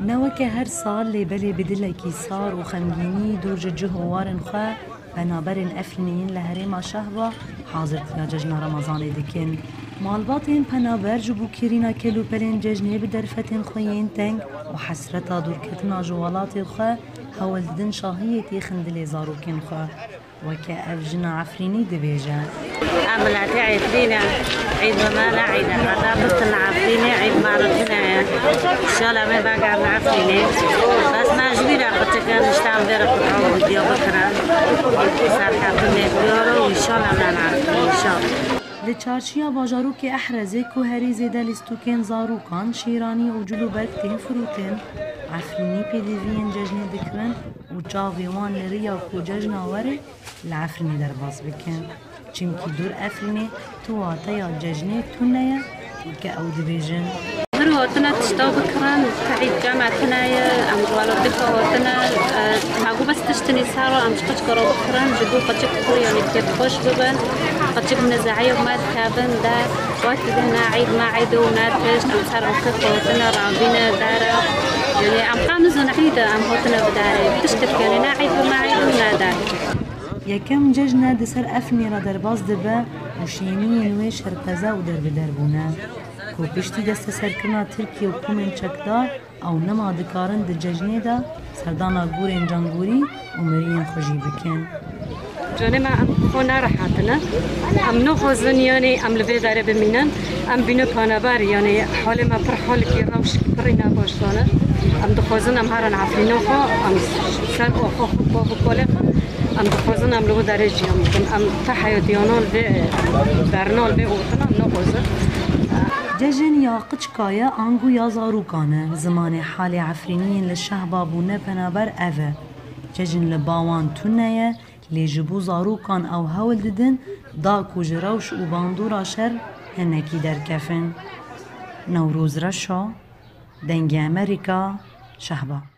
نوک هر سال لیبلی بدلکی سار و خمگینی دور جه وارن خواه بنابرن افلینین لحریم شهوه حاضر تیا ججن رمضان دکن. مالباتین پنابر جبو کرینا کلوپلین ججنه بدرفتین خویین تنگ و حسرتا دورکتنا جوالات خواه هولدن شاهیتی خندل زاروکین خواه وكا أفجنا عفريني دبيجا عملاتي عفرينة عيد مالا عيد عطابتنا عفريني عيد معرضنا إن شاء الله ما باقي عنا عفريني بس ما جبينا قلت كان نشتعل بيرا قطعون وديو بكرا صار حاطني بيورو وإن شاء الله ما نعرف إن شاء الله لچارشیا باجاروک احرزه که هری زیده لیستوکن زاروکان شیرانی و جلو برکتین فروتن عفرینی پیدوین ججنه دکرن و چاویوان لریا کو ججن آوره لعفرینی در باز بکن چمکی دور عفرینی تو آتیا ججنه تونه که او دبیجن هروتنا تشتاو بكران تعيد جامعتنا أم والدك هوتنا معقو بس تشتني سارة أم شقش كرو بكران جبو قتشك يعني كتير خوش ببن قتشك نزاعي وما تكابن دا وقت بهنا عيد ما عيدو وناتش أم صار وقت هوتنا رابينا دارا يعني أم قامزون عيدة أم هوتنا بداري تشتك يعني ناعيد وما عيدو ونادار یکم ججنه دسر افنی را در باز دبه و شیمی نوی شرپزه و در بدربونه کو پشتی دست سرکرنا ترکیه و کومن چکدار او نما دکارن د ججنه دا سردانا گورین جانگوری و مرین خوشی بکن جانه ما ام خونه راحتنا ام نخوزن يعني ام لبي داره بمینن ام بینو پانابر يعني حال ما پر حال کی روش پری نباشتانه ام دخوزن ام هران عفرینو خو ام سر او خو بابو کوله ام دخوزن ام لبو داره جیام کن ام تحیاتیانال به برنال به اوتنا نخوزن ججن یا قچکایه آنگو یا زاروکانه زمان حال عفرینین لشهبابونه پنابر اوه ججن لباوان تونه لیجبو زاروکان او هول ددن دا کجروش و باندورا شر هنکی در کفن نوروز رشا دنگ امریکا شهبا